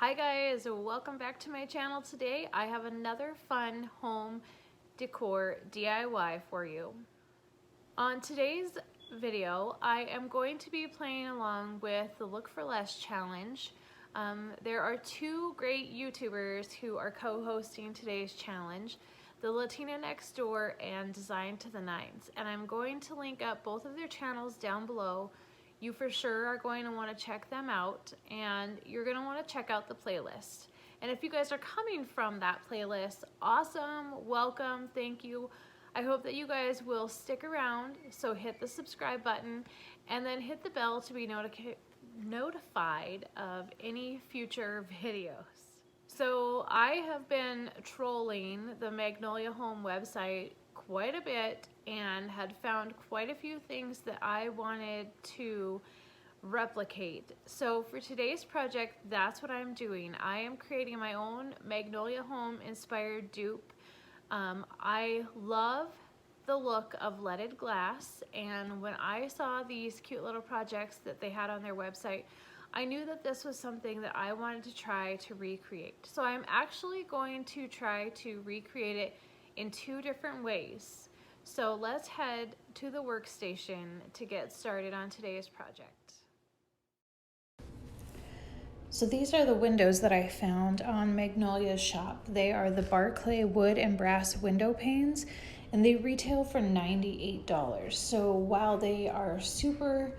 Hi guys, welcome back to my channel. Today I have another fun home decor DIY for you. On today's video, I am going to be playing along with the Look for Less challenge. There are two great YouTubers who are co-hosting today's challenge, the Latina Next Door and Design to the Nines, and I'm going to link up both of their channels down below. You for sure are going to want to check them out, and you're going to want to check out the playlist. And if you guys are coming from that playlist, awesome, welcome, thank you. I hope that you guys will stick around, so hit the subscribe button and then hit the bell to be notified of any future videos. So I have been trolling the Magnolia home website quite a bit and had found quite a few things that I wanted to replicate. So for today's project, that's what I'm doing. I am creating my own Magnolia home inspired dupe. I love the look of leaded glass, and when I saw these cute little projects that they had on their website, I knew that this was something that I wanted to try to recreate. So I'm actually going to try to recreate it in two different ways. So let's head to the workstation to get started on today's project. So these are the windows that I found on Magnolia's shop. They are the Barclay wood and brass window panes, and they retail for $98. So while they are super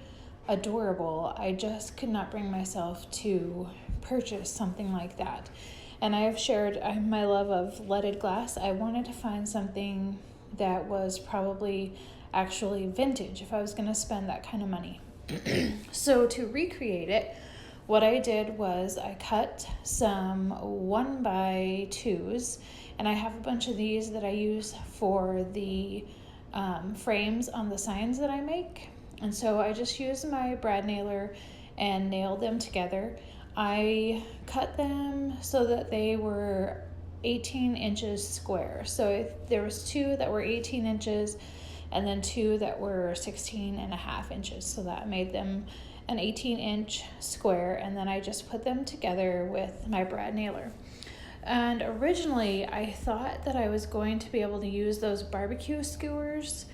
adorable, I just could not bring myself to purchase something like that. And I have shared my love of leaded glass. I wanted to find something that was probably actually vintage if I was going to spend that kind of money. So to recreate it, what I did was I cut some 1x2s, and I have a bunch of these that I use for the frames on the signs that I make. And so I just used my brad nailer and nailed them together. I cut them so that they were 18 inches square. So there was two that were 18 inches and then two that were 16.5 inches. So that made them an 18-inch square, and then I just put them together with my brad nailer. And originally I thought that I was going to be able to use those barbecue skewers,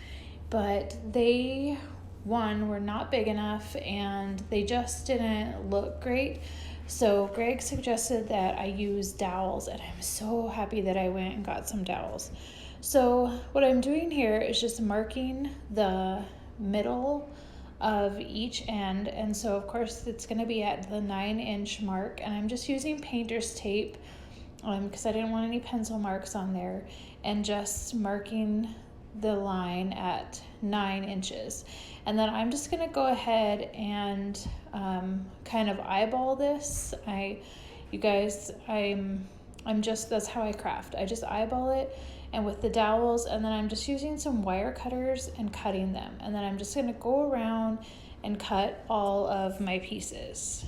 but they, one, were not big enough and they just didn't look great. So Greg suggested that I use dowels, and I'm so happy that I went and got some dowels. So what I'm doing here is just marking the middle of each end, and so of course it's going to be at the 9-inch mark, and I'm just using painter's tape because I didn't want any pencil marks on there, and just marking the line at 9 inches. And then I'm just going to go ahead and kind of eyeball this. That's how I craft. I just eyeball it, and with the dowels, and then I'm just using some wire cutters and cutting them. And then I'm just going to go around and cut all of my pieces.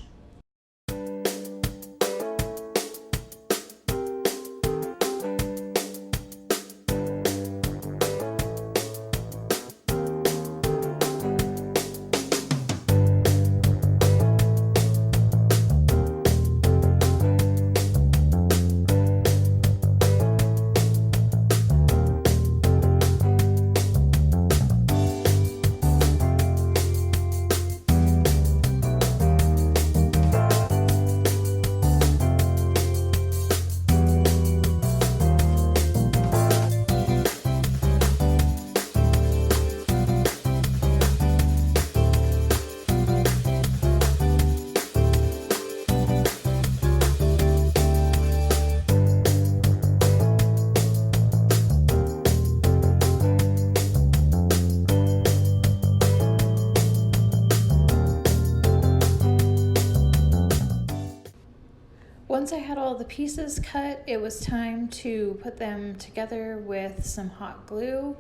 Once I had all the pieces cut, it was time to put them together with some hot glue.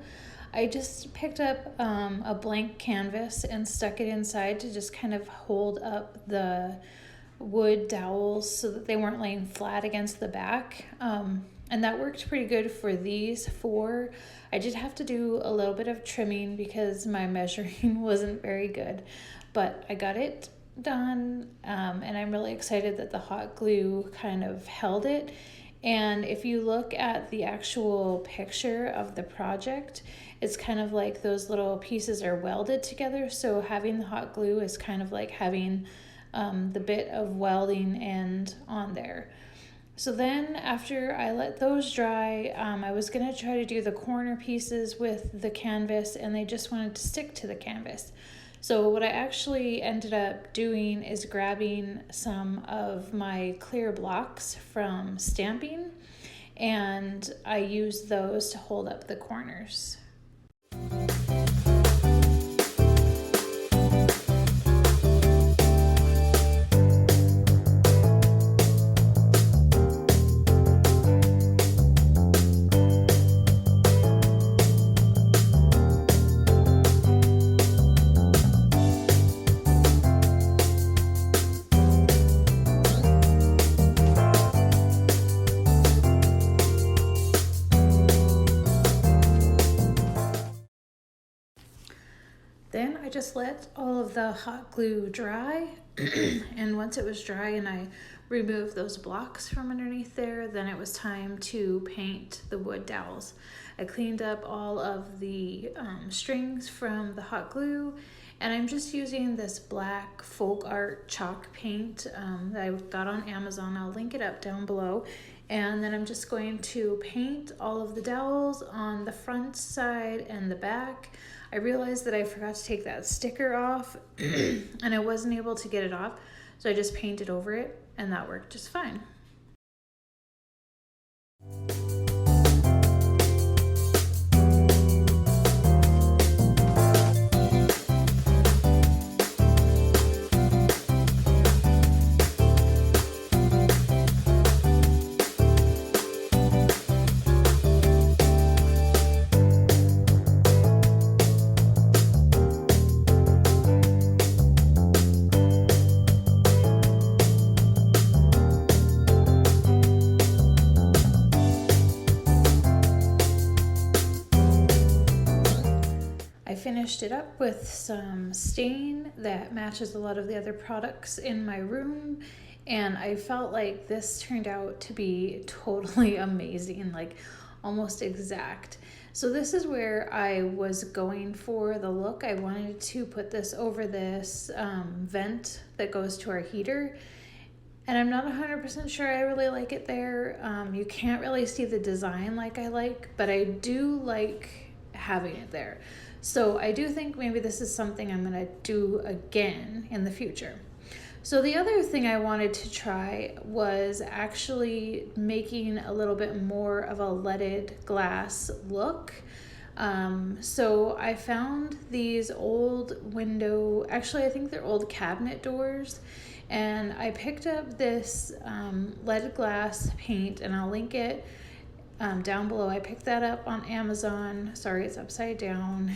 I just picked up a blank canvas and stuck it inside to just kind of hold up the wood dowels so that they weren't laying flat against the back. And that worked pretty good for these four. I did have to do a little bit of trimming because my measuring wasn't very good, but I got it done, and I'm really excited that the hot glue kind of held it. And if you look at the actual picture of the project, it's kind of like those little pieces are welded together. So having the hot glue is kind of like having the bit of welding end on there. So then after I let those dry, I was gonna try to do the corner pieces with the canvas, and they just wanted to stick to the canvas. So what I actually ended up doing is grabbing some of my clear blocks from stamping, and I used those to hold up the corners. Then I just let all of the hot glue dry, and once it was dry and I removed those blocks from underneath there, then it was time to paint the wood dowels. I cleaned up all of the strings from the hot glue, and I'm just using this black folk art chalk paint that I got on Amazon. I'll link it up down below. And then I'm just going to paint all of the dowels on the front side and the back. I realized that I forgot to take that sticker off and I wasn't able to get it off, so I just painted over it, and that worked just fine. Finished it up with some stain that matches a lot of the other products in my room, and I felt like this turned out to be totally amazing, like almost exact. So this is where I was going for the look. I wanted to put this over this vent that goes to our heater, and I'm not 100% sure I really like it there. You can't really see the design like I like, but I do like having it there. So I do think maybe this is something I'm gonna do again in the future. So the other thing I wanted to try was actually making a little bit more of a leaded glass look. So I found these old window, actually I think they're old cabinet doors, and I picked up this leaded glass paint, and I'll link it down below. I picked that up on Amazon. Sorry, it's upside down.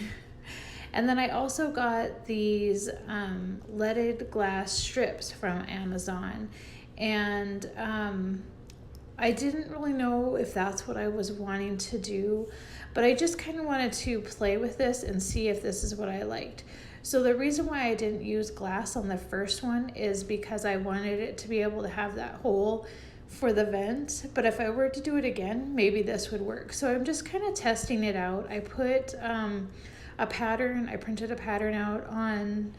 And then I also got these leaded glass strips from Amazon. And I didn't really know if that's what I was wanting to do, but I just kind of wanted to play with this and see if this is what I liked. So the reason why I didn't use glass on the first one is because I wanted it to be able to have that hole for the vent, but if I were to do it again, maybe this would work. So I'm just kind of testing it out. I put a pattern, I printed a pattern out on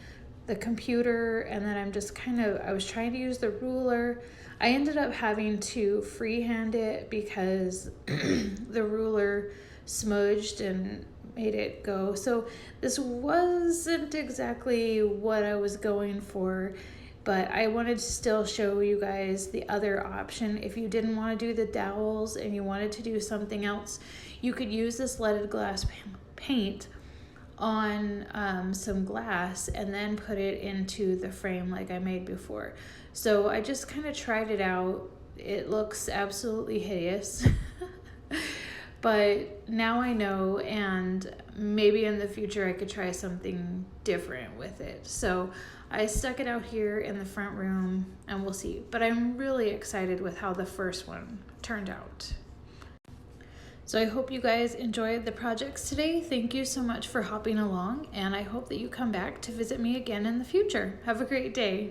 the computer, and then I was trying to use the ruler. I ended up having to freehand it because the ruler smudged and made it go. So this wasn't exactly what I was going for, but I wanted to still show you guys the other option. If you didn't want to do the dowels and you wanted to do something else, you could use this leaded glass paint on some glass and then put it into the frame like I made before. So I just kind of tried it out. It looks absolutely hideous. But now I know, and maybe in the future I could try something different with it. So I stuck it out here in the front room, and we'll see. But I'm really excited with how the first one turned out. So I hope you guys enjoyed the projects today. Thank you so much for hopping along, and I hope that you come back to visit me again in the future. Have a great day.